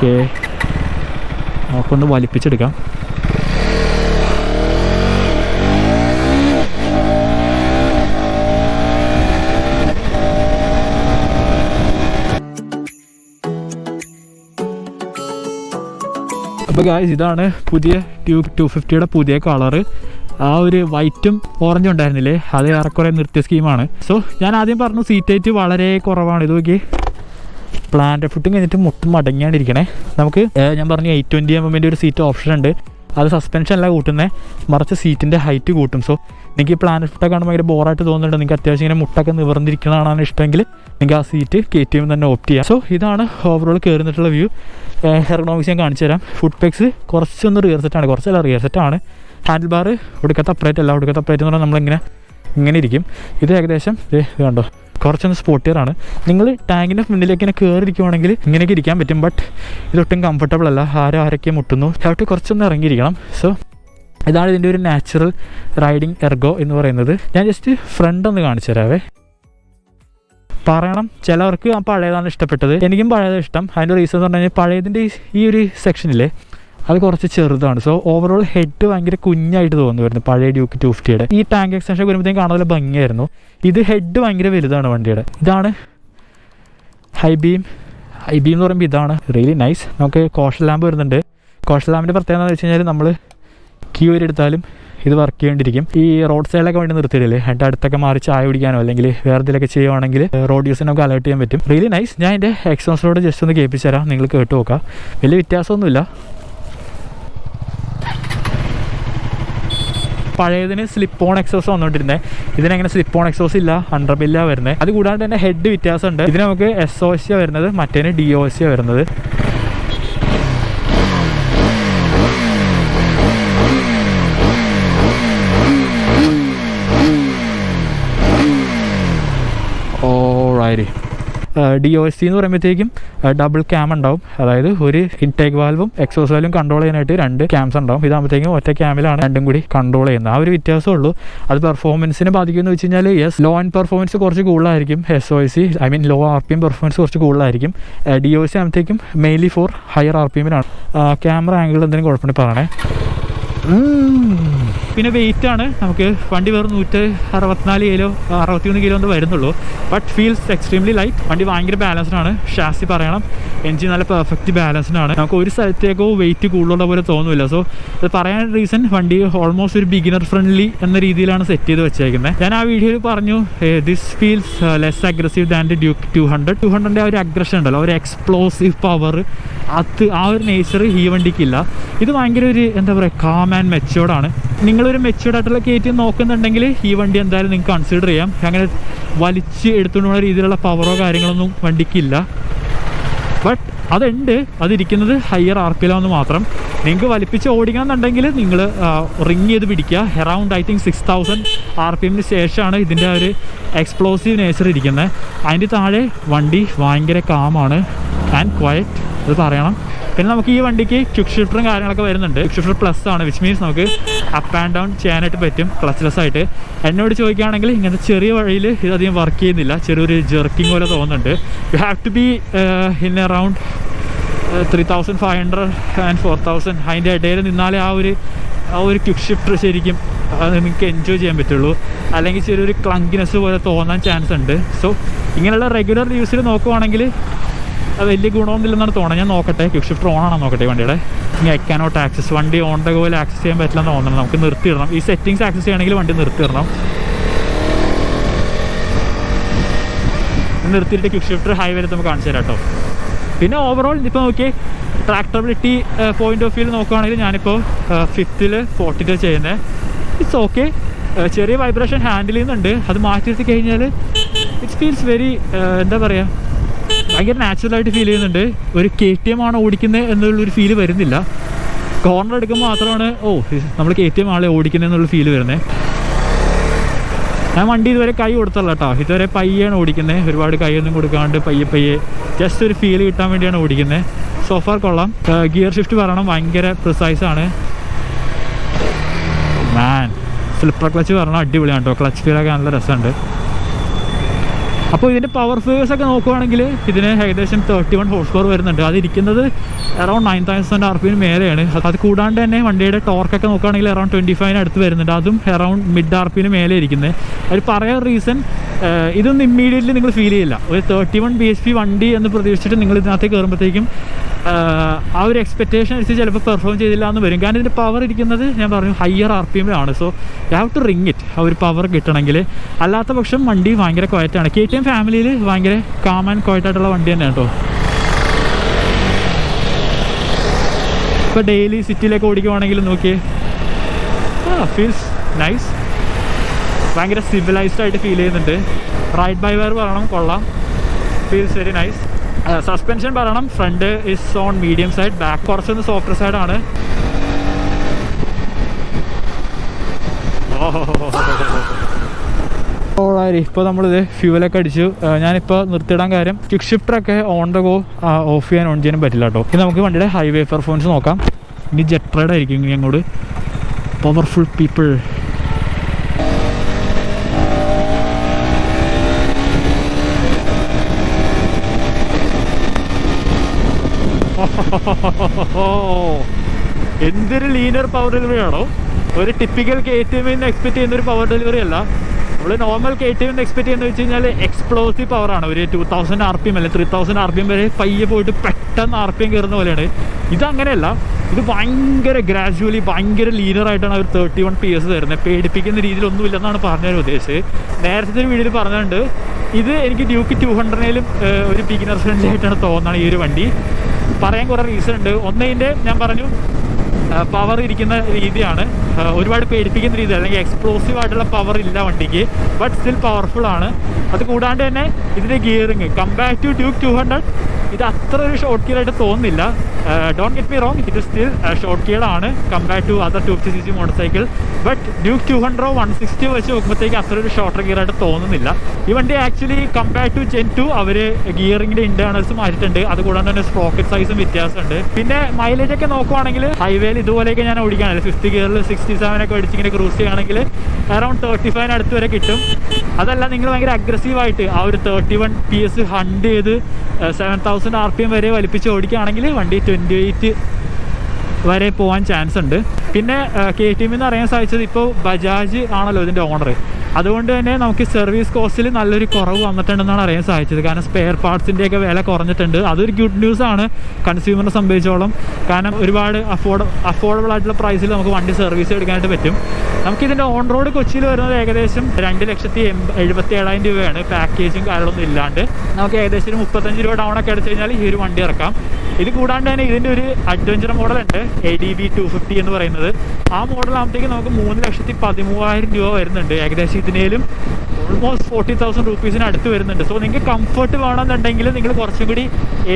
Okay, നമുക്കൊന്ന് വലിപ്പിച്ചെടുക്കാം. അപ്പോൾ guys, ഇതാണ് പുതിയ ട്യൂബ് 250യുടെ പുതിയ കളറ്. ആ ഒരു വൈറ്റും ഓറഞ്ചും ഉണ്ടായിരുന്നില്ലേ, അത് ഏറെക്കുറെ നിർത്തിയ സ്കീമാണ്. സോ ഞാൻ ആദ്യം പറഞ്ഞു സീറ്റ് ഹൈറ്റ് വളരെ കുറവാണ്. ഇത് നോക്കി, പ്ലാന്റ് ഫുട്ടും കഴിഞ്ഞിട്ട് മുട്ടും മടങ്ങിയാണ്ടിരിക്കണേ. നമുക്ക് ഞാൻ പറഞ്ഞു 820 mm ഒരു സീറ്റ് ഓപ്ഷൻ ഉണ്ട്. അത് സസ്പെൻഷൻ അല്ല കൂട്ടുന്നത്, മറിച്ച് സീറ്റിൻ്റെ ഹൈറ്റ് കൂട്ടും. സോ നിങ്ങൾക്ക് ഈ പ്ലാന്റ് ഫുട്ടൊക്കെ കാണുമ്പോൾ ഭയങ്കര ബോറായിട്ട് തോന്നുന്നുണ്ട്, നിങ്ങൾക്ക് അത്യാവശ്യം ഇങ്ങനെ മുട്ടൊക്കെ നിവർന്നിരിക്കണതാണ് ഇഷ്ടമെങ്കിൽ നിങ്ങൾക്ക് ആ സീറ്റ് KTM തന്നെ ഓപ്റ്റ് ചെയ്യാം. സോ ഇതാണ് ഓവറോൾ കയറുന്നിട്ടുള്ള വ്യൂ. എർഗണോമിക്സ് ഞാൻ കാണിച്ചു തരാം. ഫുഡ് പെക്സ് കുറച്ചൊന്ന് റിയർ സെറ്റാണ്, കുറച്ചല്ല റിയർ സെറ്റാണ്. ഹാൻഡിൽ ബാർ ഒടുക്കത്തെ അപ്രേറ്റ് അല്ല, ഒടുക്കത്തെ അപ്രേറ്റ് എന്ന് പറഞ്ഞാൽ നമ്മളിങ്ങനെ ഇരിക്കും. ഇത് ഏകദേശം ഇത് കണ്ടോ, കുറച്ചൊന്ന് സ്പോട്ടിയറാണ്. നിങ്ങൾ ടാങ്കിൻ്റെ മുന്നിലേക്ക് ഇങ്ങനെ കയറിയിരിക്കുവാണെങ്കിൽ ഇങ്ങനെയൊക്കെ ഇരിക്കാൻ പറ്റും. ബട്ട് ഇതൊട്ടും കംഫർട്ടബിൾ അല്ല, ആരൊക്കെ മുട്ടുന്നു, അവിടെ കുറച്ചൊന്ന് ഇറങ്ങിയിരിക്കണം. സോ ഇതാണ് ഇതിൻ്റെ ഒരു നാച്ചുറൽ റൈഡിങ് എർഗോ എന്ന് പറയുന്നത്. ഞാൻ ജസ്റ്റ് ഫ്രണ്ട് ഒന്ന് കാണിച്ചു തരാവേ. പറയണം, ചിലവർക്ക് ആ പഴയതാണ് ഇഷ്ടപ്പെട്ടത്, എനിക്കും പഴയത് ഇഷ്ടം. അതിൻ്റെ റീസൺ എന്ന് പറഞ്ഞു കഴിഞ്ഞാൽ പഴയതിൻ്റെ ഈ ഒരു സെക്ഷനിലെ അത് കുറച്ച് ചെറുതാണ്. സോ ഓവറോൾ ഹെഡ് ഭയങ്കര കുഞ്ഞായിട്ട് തോന്നുമായിരുന്നു പഴയ ഡ്യൂക്ക് 250യുടെ. ഈ ടാങ്ക് എക്സ്റ്റൻഷൻ വരുമ്പോഴത്തേക്കും കാണാൻ ഭംഗിയായിരുന്നു. ഇത് ഹെഡ് ഭയങ്കര വലുതാണ് വണ്ടിയുടെ. ഇതാണ് ഹൈ ബീം എന്ന് പറയുമ്പോൾ ഇതാണ് റിയലി നൈസ്. നമുക്ക് കോഷൻ ലാമ്പ് വരുന്നുണ്ട്. കോഷൻ ലാമ്പിൻ്റെ പ്രത്യേകത എന്ന് വെച്ച് കഴിഞ്ഞാൽ നമ്മൾ കീ വരെ എടുത്താലും ഇത് വർക്ക് ചെയ്യേണ്ടിയിരിക്കും. ഈ റോഡ് സൈഡിലൊക്കെ വേണ്ടി നിർത്തിയില്ലേ, എൻ്റെ അടുത്തൊക്കെ മാറി ചായ കുടിക്കാനോ അല്ലെങ്കിൽ വേറെ എന്തെങ്കിലുമൊക്കെ ചെയ്യുവാണെങ്കിൽ റോഡ് യൂസിന് നമുക്ക് അലേർട്ട് ചെയ്യാൻ പറ്റും. Really nice. ഞാൻ എൻ്റെ എക്സോസിലോട് ജസ്റ്റ് ഒന്ന് കേൾപ്പിച്ച് തരാം, നിങ്ങൾ കേട്ട് നോക്കാം. വലിയ വ്യത്യാസമൊന്നുമില്ല. പഴയതിന് സ്ലിപ്പ് ഓൺ എക്സോസ് വന്നുകൊണ്ടിരുന്നത്, ഇതിനങ്ങനെ സ്ലിപ്പ് ഓൺ എക്സോസ് ഇല്ല, അണ്ടർബില്ല വരുന്നത്. അത് കൂടാണ്ട് തന്നെ ഹെഡ് വ്യത്യാസമുണ്ട്. ഇതിന് നമുക്ക് SOC വരുന്നത്, മറ്റേന് DOC വരുന്നത്. DOC എന്ന് പറയുമ്പോഴത്തേക്കും ഡബിൾ ക്യാം ഉണ്ടാവും. അതായത് ഒരു ഇൻടേക്ക് വാൽവും എക്സോസ് വാൽവും കൺട്രോൾ ചെയ്യാനായിട്ട് 2 ക്യാംസ് ഉണ്ടാവും. ഇതാകുമ്പോഴത്തേക്കും ഒറ്റ ക്യാമിലാണ് രണ്ടും കൂടി കൺട്രോൾ ചെയ്യുന്നത്. ആ ഒരു വ്യത്യാസമേ ഉള്ളൂ. അത് പെർഫോമൻസിനെ ബാധിക്കുമെന്ന് വെച്ച് കഴിഞ്ഞാൽ യെസ്, ലോ ആൻഡ് പെർഫോമൻസ് കുറച്ച് കൂടുതലായിരിക്കും. SOC ലോ RPM പെർഫോമൻസ് കുറച്ച് കൂടുതലായിരിക്കും. DOC ആകുമ്പോഴത്തേക്കും മെയിൻലി ഫോർ ഹയർ RPM-നാണ്. ക്യാമറ ആംഗിൾ എന്തെങ്കിലും കുഴപ്പമുണ്ടെങ്കിൽ പറയണേ. പിന്നെ വെയിറ്റ് ആണ്, നമുക്ക് വണ്ടി വെറും 164 കിലോ 61 കിലോ എന്ന് വരുന്നുള്ളൂ. But feels extremely light. വണ്ടി ഭയങ്കര ബാലൻസ്ഡ് ആണ്. ഷാസി പറയണം, എൻജിൻ നല്ല പെർഫെക്റ്റ് ബാലൻസ്ഡ് ആണ്. നമുക്ക് ഒരു സ്ഥലത്തേക്കോ വെയിറ്റ് കൂടുതലുള്ള പോലെ തോന്നുന്നില്ല. സോ അത് പറയാൻ റീസൺ വണ്ടി ഓൾമോസ്റ്റ് ഒരു ബിഗിനർ ഫ്രണ്ട്ലി എന്ന രീതിയിലാണ് സെറ്റ് ചെയ്ത് വെച്ചേക്കുന്നത്. ഞാൻ ആ വീഡിയോയിൽ പറഞ്ഞു this feels less aggressive than the Duke 200. 200ൻ്റെ ആ ഒരു അഗ്രഷൻ ഉണ്ടല്ലോ, ഒരു എക്സ്പ്ലോസീവ് പവർ, അത് ആ ഒരു നേച്ചർ ഈ വണ്ടിക്കില്ല. ഇത് ഭയങ്കര ഒരു എന്താ പറയുക, കാം ആൻഡ് മെച്ചുവേർഡാണ്. നിങ്ങളൊരു മെച്ചുവേർഡ് ആയിട്ടുള്ള KTM നോക്കുന്നുണ്ടെങ്കിൽ ഈ വണ്ടി എന്തായാലും നിങ്ങൾക്ക് കൺസിഡർ ചെയ്യാം. അങ്ങനെ വലിച്ച് എടുത്തുകൊണ്ടുള്ള രീതിയിലുള്ള പവറോ കാര്യങ്ങളൊന്നും വണ്ടിക്കില്ല. ബട്ട് അതുണ്ട്, അതിരിക്കുന്നത് ഹയർ RPM മാത്രം. നിങ്ങൾക്ക് വലിപ്പിച്ച് ഓടിക്കണം എന്നുണ്ടെങ്കിൽ നിങ്ങൾ റിങ് ചെയ്ത് പിടിക്കുക. അറൗണ്ട് I think 6000 RPM-ന് ശേഷമാണ് ഇതിൻ്റെ ഒരു എക്സ്പ്ലോസീവ് നേച്ചർ ഇരിക്കുന്നത്. അതിൻ്റെ താഴെ വണ്ടി ഭയങ്കര കാമാണ് ആൻഡ് ക്വയറ്റ്, അത് പറയണം. പിന്നെ നമുക്ക് ഈ വണ്ടിക്ക് ക്വിക്ക് ഷിഫ്റ്ററും കാര്യങ്ങളൊക്കെ വരുന്നുണ്ട്. ക്വിക്ക് ഷിഫ്റ്റർ പ്ലസ് ആണ്, വിച്ച് മീൻസ് നമുക്ക് അപ്പ് ആൻഡ് ഡൗൺ ചെയ്യാനായിട്ട് പറ്റും ക്ലച്ച്ലെസ് ആയിട്ട്. എന്നോട് ചോദിക്കുകയാണെങ്കിൽ ഇങ്ങനത്തെ ചെറിയ വഴിയിൽ ഇതധികം വർക്ക് ചെയ്യുന്നില്ല, ചെറിയൊരു ജെർക്കിങ് പോലെ തോന്നുന്നുണ്ട്. You have to be in around 3500 and 4000 അതിൻ്റെ ഇടയിൽ നിന്നാലേ ആ ഒരു ക്വിക്ക് ഷിഫ്റ്റർ ശരിക്കും നിങ്ങൾക്ക് എൻജോയ് ചെയ്യാൻ പറ്റുള്ളൂ. അല്ലെങ്കിൽ ചെറിയൊരു ക്ലങ്കിനെസ് പോലെ തോന്നാൻ ചാൻസ് ഉണ്ട്. സോ ഇങ്ങനെയുള്ള റെഗുലർ യൂസിൽ നോക്കുവാണെങ്കിൽ വലിയ ഗുണമൊന്നുമില്ലെന്നാണ് തോന്നുന്നത്. ഞാൻ നോക്കട്ടെ, ക്വിക്ക് ഷിഫ്റ്റർ ഓൺ ആണോ നോക്കട്ടെ വണ്ടിയുടെ. ഇനി ഐ കാനോട്ട് ആക്സസ്, വണ്ടി ഓൺ ദ ഗോയിൽ ആക്സസ് ചെയ്യാൻ പറ്റില്ലെന്ന് തോന്നുന്നത്. നമുക്ക് നിർത്തിയിടണം. ഈ സെറ്റിങ്സ് ആക്സസ് ചെയ്യണമെങ്കിൽ വണ്ടി നിർത്തിയിടണം. നിർത്തിയിട്ട് ക്വിക്ക് ഷിഫ്റ്റർ ഹൈ വരെ നമുക്ക് കാണിച്ചു തരാം കേട്ടോ. പിന്നെ ഓവറോൾ ഇപ്പോൾ നോക്കിയേ, ട്രാക്ടബിലിറ്റി പോയിന്റ് ഓഫ് വ്യൂ നോക്കുകയാണെങ്കിൽ ഞാനിപ്പോൾ 5th 40th ചെയ്യുന്നത്. It's okay. ചെറിയ വൈബ്രേഷൻ ഹാൻഡിൽ ചെയ്യുന്നുണ്ട്. അത് മാറ്റിയെടുത്ത് കഴിഞ്ഞാൽ ഇറ്റ് ഫീൽസ് വെരി എന്താ പറയുക, ഭയങ്കര നാച്ചുറലായിട്ട് ഫീൽ ചെയ്യുന്നുണ്ട്. ഒരു KTM ആണ് ഓടിക്കുന്നത് എന്നുള്ളൊരു ഫീല് വരുന്നില്ല. കോർണർ എടുക്കുമ്പോൾ മാത്രമാണ് നമ്മൾ KTM ആളെ ഓടിക്കുന്നത് എന്നുള്ള ഫീല് വരുന്നത്. ഞാൻ വണ്ടി ഇതുവരെ കൈ കൊടുത്തല്ല കേട്ടോ, ഇതുവരെ പയ്യാണ് ഓടിക്കുന്നത്. ഒരുപാട് കൈയൊന്നും കൊടുക്കാണ്ട് പയ്യെ ജസ്റ്റ് ഒരു ഫീൽ കിട്ടാൻ വേണ്ടിയാണ് ഓടിക്കുന്നത്. സോഫാർ കൊള്ളാം. ഗിയർ ഷിഫ്റ്റ് പറയണം, ഭയങ്കര പ്രിസൈസാണ് മാൻ. സ്ലിപ്പർ ക്ലച്ച് പറഞ്ഞാൽ അടിപൊളിയാണ് കേട്ടോ. ക്ലച്ച് ഫീലൊക്കെ നല്ല രസമുണ്ട്. അപ്പോൾ ഇതിൻ്റെ പവർ ഫിഗേഴ്സ് ഒക്കെ നോക്കുവാണെങ്കിൽ ഇതിന് ഏകദേശം 31 ഹോഴ്സ് പവർ വരുന്നുണ്ട്. അതിരിക്കുന്നത് അറൗണ്ട് 9000 RPM മേലെയാണ്. അത് കൂടാണ്ട് തന്നെ വണ്ടിയുടെ ടോർക്കൊക്കെ നോക്കുകയാണെങ്കിൽ അറൗണ്ട് 25 അടുത്ത് വരുന്നുണ്ട്. അതും അറൗണ്ട് മിഡ് RPM മേലെ ഇരിക്കുന്നത്. അതിൽ പറയാൻ റീസൺ ഇതൊന്നും ഇമ്മീഡിയറ്റ്ലി നിങ്ങൾ ഫീൽ ചെയ്യില്ല. ഒരു 31 bhp വണ്ടി എന്ന് പ്രതീക്ഷിച്ചിട്ട് നിങ്ങൾ ഇതിനകത്തേക്ക് കയറുമ്പോഴത്തേക്കും ആ ഒരു എക്സ്പെക്റ്റേഷൻ അനുസരിച്ച് ചിലപ്പോൾ പെർഫോം ചെയ്തില്ല എന്ന് വരും. കാരണം ഇതിൻ്റെ പവർ ഇരിക്കുന്നത് ഞാൻ പറഞ്ഞു ഹയർ RPM-ലാണ്. So you have to wring it ആ ഒരു പവർ കിട്ടണമെങ്കിൽ. അല്ലാത്ത പക്ഷം വണ്ടി ഭയങ്കര ക്വയറ്റാണ്. KTM ഫാമിലിയിൽ ഭയങ്കര കാം ആൻഡ് ക്വയറ്റായിട്ടുള്ള വണ്ടി തന്നെയാണ് കേട്ടോ. ഇപ്പോൾ ഡെയിലി സിറ്റിയിലേക്ക് ഓടിക്കുവാണെങ്കിൽ നോക്കിയേ, ഫീൽസ് നൈസ്. ഭയങ്കര സിവിലൈസ്ഡ് ആയിട്ട് ഫീൽ ചെയ്യുന്നുണ്ട്. റൈഡ് ബൈ വയർ പറയണം കൊള്ളാം, ഫീൽസ് വെരി നൈസ്. സസ്പെൻഷൻ പറയണം front is on medium side, back കുറച്ചൊന്ന് സോഫ്റ്റ് സൈഡാണ്. ഇപ്പോൾ നമ്മളിത് ഫ്യൂവലൊക്കെ അടിച്ചു. ഞാനിപ്പോൾ നിർത്തിയിടാൻ കാര്യം ക്വിക്ക് ഷിഫ്റ്ററൊക്കെ ഓൺ ദ ഗോ ഓഫ് ചെയ്യാൻ ഓൺ ചെയ്യാനും പറ്റില്ല കേട്ടോ. ഇനി നമുക്ക് വണ്ടിയുടെ ഹൈവേ പെർഫോമൻസ് നോക്കാം. ഇനി ജെറ്റ് റൈഡ് ആയിരിക്കും ഇനി അങ്ങോട്ട്. Powerful people. എന്തൊരു ലീനർ പവർ ഡെലിവറി ആണോ! ഒരു ടിപ്പിക്കൽ KTM എക്സ്പെക്ട് ചെയ്യുന്ന ഒരു പവർ ഡെലിവറി അല്ല. നമ്മൾ നോർമൽ KTM എക്സ്പെക്ട് ചെയ്യുന്നത് വെച്ച് കഴിഞ്ഞാൽ എക്സ്പ്ലോസീവ് പവറാണ്. ഒരു 2000 RPM അല്ലെങ്കിൽ 3000 RPM വരെ പയ്യെ പോയിട്ട് പെട്ടെന്ന് RPM കയറുന്ന പോലെയാണ്. ഇതങ്ങനെയല്ല. ഇത് ഭയങ്കര ഗ്രാജുവലി ഭയങ്കര ലീനറായിട്ടാണ് അവർ 31 PS തരുന്നത്. പേടിപ്പിക്കുന്ന രീതിയിലൊന്നുമില്ലെന്നാണ് പറഞ്ഞാൽ ഉദ്ദേശിച്ചത്. നേരത്തെ ഒരു വീഡിയോയിൽ പറഞ്ഞിട്ടുണ്ട് ഇത് എനിക്ക് ഡ്യൂക്ക് 200-ലും ഒരു ബിഗിനർ ഫ്രണ്ട്ലി ആയിട്ടാണ് തോന്നുന്നത് ഈ ഒരു വണ്ടി. പറയാൻ കുറേ റീസൺ ഉണ്ട്. ഒന്നതിൻ്റെ ഞാൻ പറഞ്ഞു പവർ ഇരിക്കുന്ന രീതിയാണ്. ഒരുപാട് പേടിപ്പിക്കുന്ന രീതി, അല്ലെങ്കിൽ എക്സ്പ്ലോസീവ് ആയിട്ടുള്ള പവർ ഇല്ല വണ്ടിക്ക്, ബട്ട് സ്റ്റിൽ പവർഫുൾ ആണ്. അത് കൂടാണ്ട് തന്നെ ഇതിൻ്റെ ഗിയറിങ് കമ്പയർ ടു ഡ്യൂക്ക് 200 ഇത് അത്ര ഒരു ഷോർട്ട് ഗിയറായിട്ട് തോന്നുന്നില്ല. ഡോണ്ട് ഗെറ്റ് മീ റോങ്, ഇത് സ്റ്റിൽ ഷോർട്ട് ഗിയറാണ് compare to other 250cc motorcycle. But Duke 200 160 വെച്ച് നോക്കുമ്പോഴത്തേക്ക് അത്ര ഒരു ഷോർട്ടർ ഗിയറായിട്ട് തോന്നുന്നില്ല. ഈ വണ്ടി ആക്ച്വലി കമ്പയർ ടു Gen 2 അവർ ഗിയറിങ്ങിൻ്റെ ഇന്റേണൽസ് മാറ്റിയിട്ടുണ്ട്. അതുകൂടാണ്ട് തന്നെ സ്പ്രോക്കറ്റ് സൈസും വ്യത്യാസമുണ്ട്. പിന്നെ മൈലേജ് ഒക്കെ നോക്കുവാണെങ്കിൽ ഹൈവേയിൽ ഇതുപോലെയൊക്കെ ഞാൻ ഓടിക്കുകയാണെങ്കിൽ 5th ഗിയറിൽ 67 ഒക്കെ അടിച്ചിങ്ങനെ ക്രൂസ് ചെയ്യുകയാണെങ്കിൽ അറൗണ്ട് 35 അടുത്ത് വരെ കിട്ടും. അതല്ല നിങ്ങൾ ഭയങ്കര അഗ്രസീവായിട്ട് ആ ഒരു 31 PS ഹണ്ട് ചെയ്ത് 7000 RPM വരെ വലിപ്പിച്ച് ഓടിക്കുകയാണെങ്കിൽ വണ്ടി 28 വരെ പോകാൻ ചാൻസ് ഉണ്ട്. പിന്നെ KTM എന്ന് അറിയാൻ സാധിച്ചത് ഇപ്പോൾ ബജാജ് ആണല്ലോ ഇതിൻ്റെ ഓണർ. അതുകൊണ്ട് തന്നെ നമുക്ക് സർവീസ് കോസ്റ്റിൽ നല്ലൊരു കുറവ് വന്നിട്ടുണ്ടെന്നാണ് അറിയാൻ സാധിച്ചത്. കാരണം സ്പെയർ പാർട്സിൻ്റെയൊക്കെ വില കുറഞ്ഞിട്ടുണ്ട്. അതൊരു ഗുഡ് ന്യൂസ് ആണ് കൺസ്യൂമറിനെ സംബന്ധിച്ചോളം. കാരണം ഒരുപാട് അഫോർഡബിൾ ആയിട്ടുള്ള പ്രൈസിൽ നമുക്ക് വണ്ടി സർവീസ് എടുക്കാനായിട്ട് പറ്റും. നമുക്കിതിൻ്റെ ഓൺ റോഡ് കൊച്ചിയിൽ വരുന്നത് ഏകദേശം 2,77,000 രൂപയാണ്. പാക്കേജും കാര്യങ്ങളൊന്നും ഇല്ലാണ്ട് നമുക്ക് ഏകദേശം ഒരു 35 രൂപ ഡൗൺ ഒക്കെ അടിച്ചു കഴിഞ്ഞാൽ ഈ ഒരു വണ്ടി ഇറക്കാം. ഇത് കൂടാണ്ട് തന്നെ ഇതിൻ്റെ ഒരു അഡ്വഞ്ചർ മോഡലുണ്ട് ADV 250 എന്ന് പറയുന്നത്. ആ മോഡലാകുമ്പോഴത്തേക്ക് നമുക്ക് 3,13,000 രൂപ വരുന്നുണ്ട്. ഏകദേശം ഇതിനേലും ഓൾമോസ്റ്റ് 40,000 റുപ്പീസിന് അടുത്ത് വരുന്നുണ്ട്. സോ നിങ്ങൾക്ക് കംഫർട്ട് വേണമെന്നുണ്ടെങ്കിൽ നിങ്ങൾ കുറച്ചും കൂടി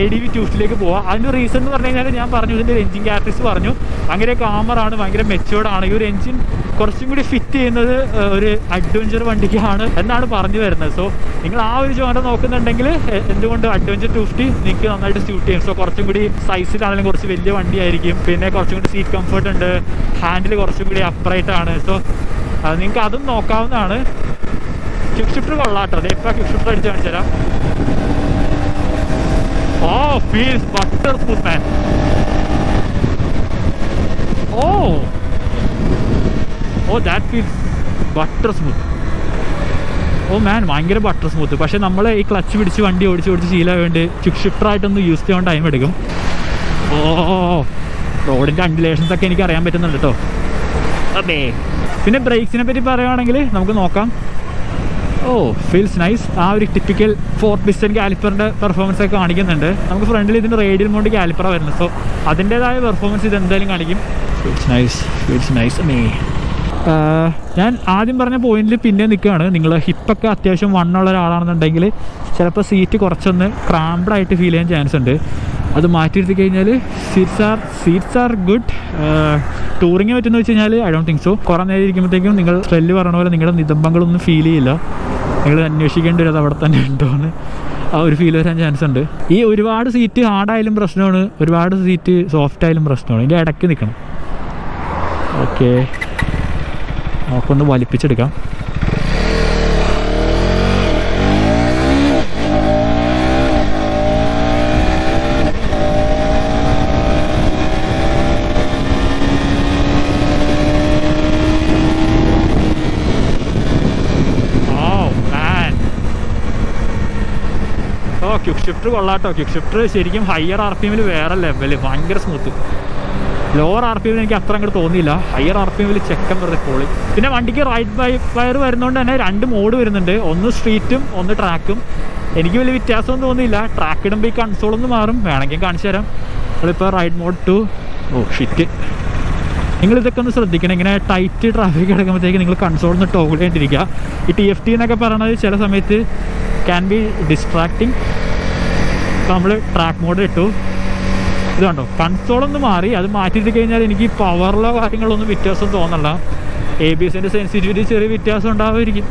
ADV 250ലേക്ക് പോവാം. അതിൻ്റെ റീസൺ എന്ന് പറഞ്ഞു കഴിഞ്ഞാൽ ഞാൻ പറഞ്ഞു ഇതിൻ്റെ എഞ്ചിൻ ക്യാരക്ടറിക്സ് പറഞ്ഞു. ഭയങ്കര കാമറാണ്, ഭയങ്കര മെച്ചുവേർഡാണ്. ഈ ഒരു എഞ്ചിൻ കുറച്ചും കൂടി ഫിറ്റ് ചെയ്യുന്നത് ഒരു അഡ്വഞ്ചർ വണ്ടിക്കാണ് എന്നാണ് പറഞ്ഞു വരുന്നത്. സോ നിങ്ങൾ ആ ഒരു ജോണ നോക്കുന്നുണ്ടെങ്കിൽ എന്തുകൊണ്ട് അഡ്വഞ്ചർ 250 നിങ്ങൾക്ക് നന്നായിട്ട് സ്യൂട്ട് ചെയ്യും. സോ കുറച്ചും കൂടി സൈസിലാണെങ്കിലും കുറച്ച് വലിയ വണ്ടിയായിരിക്കും. പിന്നെ കുറച്ചും കൂടി സീറ്റ് കംഫർട്ട് ഉണ്ട്, ഹാൻഡിൽ കുറച്ചും കൂടി അപ്രൈറ്റ് ആണ്. സോ നിങ്ങൾക്ക് അതും നോക്കാവുന്നതാണ്. ക്വിക്ക് ഷിഫ്റ്റർ കൊള്ളാട്ടോ. അതെ, ഇപ്പോൾ ക്വിക്ക് ഷിഫ്റ്റർ അടിച്ച് കാണിച്ചു തരാം. Oh feels butter smooth man. Oh that feels butter smooth. Oh man, ഭയങ്കര ബട്ടർ സ്മൂത്ത്. പക്ഷേ നമ്മൾ ഈ ക്ലച്ച് പിടിച്ച് വണ്ടി ഓടിച്ച് ശീലം വേണ്ടി ക്വിക്ക് ഷിഫ്റ്ററായിട്ടൊന്ന് യൂസ് ചെയ്യാൻ ടൈം എടുക്കും. ഓ റോഡിൻ്റെ അൺഡുലേഷൻസ് ഒക്കെ എനിക്ക് അറിയാൻ പറ്റുന്നുണ്ട് കേട്ടോ. അതെ, പിന്നെ ബ്രേക്സിനെ പറ്റി പറയുകയാണെങ്കിൽ നമുക്ക് നോക്കാം. ഓ ഫീൽസ് നൈസ്. ആ ഒരു ടിപ്പിക്കൽ 4 piston കാലിപ്പറിൻ്റെ പെർഫോമൻസ് ഒക്കെ കാണിക്കുന്നുണ്ട്. നമുക്ക് ഫ്രണ്ടിൽ ഇതിൻ്റെ റേഡിയൽ മോഡ് കാലിപ്പറാണ് വരുന്നത്. സോ അതിൻ്റേതായ പെർഫോമൻസ് ഇത് എന്തായാലും കാണിക്കും. Feels nice. ഞാൻ ആദ്യം പറഞ്ഞ പോയിന്റിൽ പിന്നെ നിൽക്കുകയാണ്. നിങ്ങൾ ഹിപ്പൊക്കെ അത്യാവശ്യം വണ്ണുള്ള ഒരാളാണെന്നുണ്ടെങ്കിൽ ചിലപ്പോൾ സീറ്റ് കുറച്ചൊന്ന് ക്രാംപ്ഡായിട്ട് ഫീൽ ചെയ്യാൻ ചാൻസ് ഉണ്ട്. അത് മാറ്റിയെടുത്ത് കഴിഞ്ഞാൽ സീറ്റ്സ് ആർ ഗുഡ്. ടൂറിങ് പറ്റുമെന്ന് വെച്ച് കഴിഞ്ഞാൽ ഐ ഡോണ്ട് തിങ്ക് സോ. കുറേ നേരം ഇരിക്കുമ്പോഴത്തേക്കും നിങ്ങൾ സ്ട്രെല്ല് പറഞ്ഞ പോലെ നിങ്ങളുടെ നിതംബങ്ങളൊന്നും ഫീൽ ചെയ്യില്ല. നിങ്ങൾ അന്വേഷിക്കേണ്ടി വരും അത് അവിടെ തന്നെ ഉണ്ടോയെന്ന്. ആ ഒരു ഫീൽ വരാൻ ചാൻസ് ഉണ്ട്. ഈ ഒരുപാട് സീറ്റ് ഹാർഡായാലും പ്രശ്നമാണ്, ഒരുപാട് സീറ്റ് സോഫ്റ്റ് ആയാലും പ്രശ്നമാണ്. ഇതിൻ്റെ ഇടയ്ക്ക് നിൽക്കണം. ഓക്കെ, നമുക്കൊന്ന് വലിപ്പിച്ചെടുക്കാം. ഷിഫ്റ്റർ കൊള്ളാട്ടോ. ക്വിക്ക് ഷിഫ്റ്റർ ശരിക്കും ഹയർ RPM വേറെ ലെവല്, ഭയങ്കര സ്മൂത്ത്. ലോവർ RPM എനിക്ക് അത്ര അങ്ങോട്ട് തോന്നിയില്ല. ഹയർ RPM ചെക്കൻ വെറുതെ പൊളി. പിന്നെ വണ്ടിക്ക് റൈഡ് വയർ വരുന്നതുകൊണ്ട് തന്നെ 2 മോഡ് വരുന്നുണ്ട്, ഒന്ന് സ്ട്രീറ്റും ഒന്ന് ട്രാക്കും. എനിക്ക് വലിയ വ്യത്യാസമൊന്നും തോന്നിയില്ല. ട്രാക്ക് ഇടുമ്പോൾ ഈ കൺസോളൊന്ന് മാറും, വേണമെങ്കിൽ കാണിച്ചു തരാം. നമ്മളിപ്പോൾ റൈഡ് മോഡ് 2. ഓ ഷിറ്റ്, നിങ്ങളിതൊക്കെ ഒന്ന് ശ്രദ്ധിക്കണം. ഇങ്ങനെ ടൈറ്റ് ട്രാഫിക് കിടക്കുമ്പോഴത്തേക്ക് നിങ്ങൾ കൺസോളിൽ ടോഗിൾ ചെയ്തിരിക്കുക. ഈ TFT എന്നൊക്കെ പറയണത് ചില സമയത്ത് ക്യാൻ ബി ഡിസ്ട്രാക്റ്റിംഗ്. ഇപ്പോൾ നമ്മൾ ട്രാക്ക് മോഡ് ഇട്ടു, ഇത് കണ്ടോ കൺസോളൊന്ന് മാറി. അത് മാറ്റിയിട്ട് കഴിഞ്ഞാൽ എനിക്ക് പവറിലോ കാര്യങ്ങളൊന്നും വ്യത്യാസം തോന്നല്ല. ABSന്റെ സെൻസിറ്റിവിറ്റി ചെറിയ വ്യത്യാസം ഉണ്ടാവുമായിരിക്കും.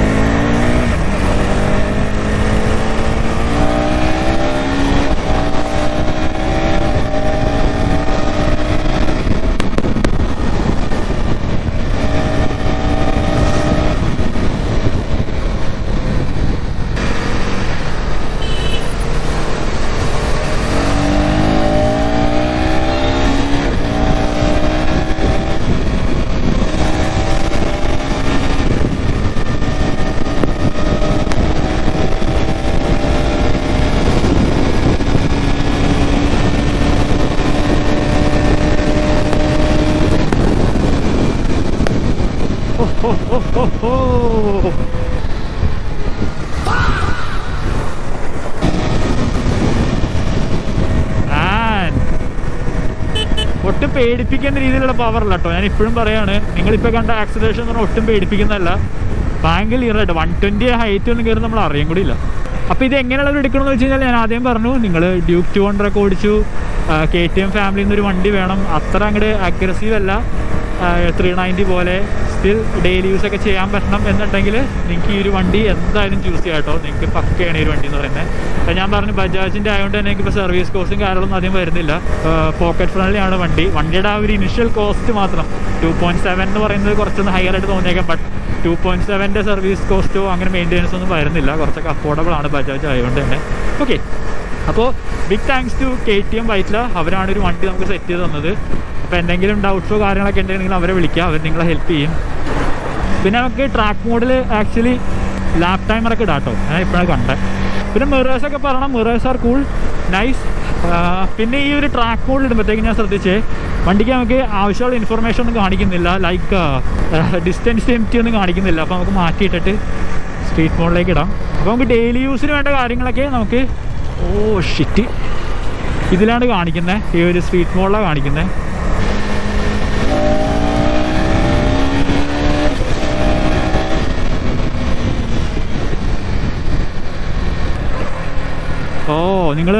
ഒട്ടും പേടിപ്പിക്കുന്ന രീതിയിലുള്ള പവറല്ല കേട്ടോ. ഞാൻ ഇപ്പോഴും പറയാണ്, നിങ്ങളിപ്പോൾ കണ്ട ആക്സിലറേഷൻ എന്ന് പറഞ്ഞാൽ ഒട്ടും പേടിപ്പിക്കുന്നതല്ല. ഭയങ്കര ഇറായിട്ട് 120 ഹൈറ്റ് ഒന്നും കയറി നമ്മൾ അറിയാൻ കൂടി ഇല്ല. അപ്പോൾ ഇത് എങ്ങനെയുള്ളവർ എടുക്കണമെന്ന് വെച്ച് കഴിഞ്ഞാൽ ഞാൻ ആദ്യം പറഞ്ഞു, നിങ്ങൾ ഡ്യൂക്ക് 200 ഒക്കെ ഓടിച്ചു, KTM ഫാമിലിയിൽ നിന്നൊരു വണ്ടി വേണം. അത്ര അങ്ങോട്ട് അഗ്രസീവ് അല്ല, 390 പോലെ സ്റ്റിൽ ഡെയിലി യൂസ് ഒക്കെ ചെയ്യാൻ പറ്റണം എന്നുണ്ടെങ്കിൽ നിങ്ങൾക്ക് ഈ ഒരു വണ്ടി എന്തായാലും ചൂസ് ചെയ്യാം കേട്ടോ. നിങ്ങൾക്ക് പക്കയാണ് ഈ ഒരു വണ്ടി എന്ന് പറയുന്നത്. അപ്പം ഞാൻ പറഞ്ഞു ബജാജിൻ്റെ ആയതുകൊണ്ട് തന്നെ എനിക്കിപ്പോൾ സർവീസ് കോസ്റ്റും കാര്യങ്ങളൊന്നും അധികം വരുന്നില്ല. പോക്കറ്റ് ഫ്രണ്ട്ലി ആണ് വണ്ടി. വണ്ടിയുടെ ആ ഒരു ഇനിഷ്യൽ കോസ്റ്റ് മാത്രം 2.7 എന്ന് പറയുന്നത് കുറച്ചൊന്ന് ഹയർ ആയിട്ട് തോന്നിയേക്കാം. ബട്ട് 2.7ൻ്റെ സർവീസ് കോസ്റ്റോ അങ്ങനെ മെയിൻ്റെനൻസ് ഒന്നും വരുന്നില്ല. കുറച്ചൊക്കെ അഫോർഡബിൾ ആണ് ബജാജ് ആയതുകൊണ്ട് തന്നെ. ഓക്കെ, അപ്പോൾ big thanks to KTM Vyttila. അവരാണ് ഒരു വണ്ടി നമുക്ക് സെറ്റ് ചെയ്ത് തന്നത്. അപ്പോൾ എന്തെങ്കിലും ഡൗട്ട്സോ കാര്യങ്ങളൊക്കെ ഉണ്ടെങ്കിൽ അവരെ വിളിക്കുക, അവർ നിങ്ങളെ ഹെൽപ്പ് ചെയ്യും. പിന്നെ നമുക്ക് ട്രാക്ക് മോഡിൽ ആക്ച്വലി ലാപ്പ് ടൈമറൊക്കെ ഇടാം കേട്ടോ. ഞാൻ ഇപ്പോഴാണ് കണ്ടത്. പിന്നെ മിറേഴ്സൊക്കെ പറയണം, മിറേഴ്സ് ആർ കൂൾ, നൈസ്. പിന്നെ ഈ ഒരു ട്രാക്ക് മോഡിൽ ഇടുമ്പോഴത്തേക്ക് ഞാൻ ശ്രദ്ധിച്ചേ, വണ്ടിക്ക് നമുക്ക് ആവശ്യമുള്ള ഇൻഫർമേഷൻ ഒന്നും കാണിക്കുന്നില്ല, ലൈക്ക് ഡിസ്റ്റൻസ് എംറ്റി ഒന്നും കാണിക്കുന്നില്ല. അപ്പോൾ നമുക്ക് മാറ്റിയിട്ടിട്ട് സ്ട്രീറ്റ് മോഡിലേക്ക് ഇടാം. അപ്പോൾ നമുക്ക് ഡെയിലി യൂസിന് വേണ്ട കാര്യങ്ങളൊക്കെ നമുക്ക് ഷിറ്റ് ഇതിലാണ് കാണിക്കുന്നത്. ഈ ഒരു സ്ട്രീറ്റ് മോഡിലാണ് കാണിക്കുന്നത്. നിങ്ങൾ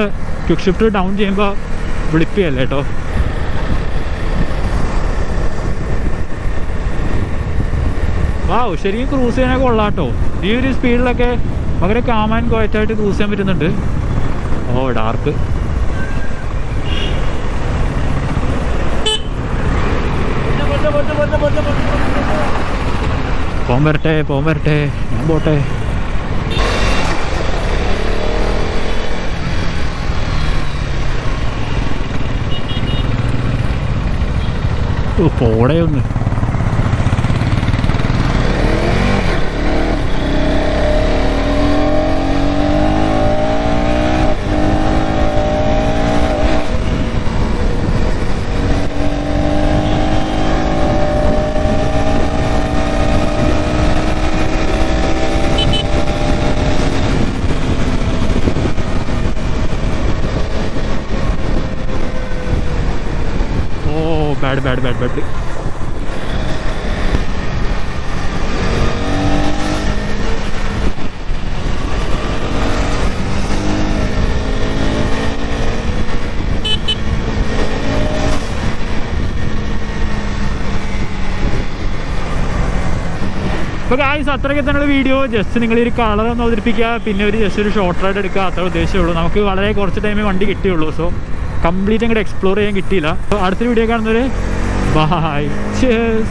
ക്വിക്ക് ഷിഫ്റ്റ് ഡൗൺ ചെയ്യുമ്പോൾ വിളിപ്പിയല്ലേ കേട്ടോ. ശരിക്കും ക്രൂസ് ചെയ്യാനൊക്കെ കൊള്ളാം കേട്ടോ. ഈ ഒരു സ്പീഡിലൊക്കെ വളരെ കാം ആൻഡ് ക്വയറ്റായിട്ട് ക്രൂസ് ചെയ്യാൻ പറ്റുന്നുണ്ട്. ഡാർക്ക്. പോകാൻ വരട്ടെ ഞാൻ പോട്ടെ. പോടെ ഒന്ന്. ബാഡ്. അപ്പോൾ ഗായ്സ്, അത്രയൊക്കെ തന്നെയുള്ള വീഡിയോ. ജസ്റ്റ് നിങ്ങൾ ഈ കളർ ഒന്ന് അവതരിപ്പിക്കുക, പിന്നെ ജസ്റ്റ് ഒരു ഷോർട്ട് റൈഡ് എടുക്കുക, അത്ര ഉദ്ദേശമുള്ളൂ. നമുക്ക് വളരെ കുറച്ച് ടൈമേ വണ്ടി കിട്ടിയുള്ളൂ. സോ കംപ്ലീറ്റ് അങ്ങോട്ട് എക്സ്പ്ലോർ ചെയ്യാൻ കിട്ടിയില്ല. അപ്പോൾ അടുത്തൊരു വീഡിയോ കാണുന്നവരെ ബൈ, cheers.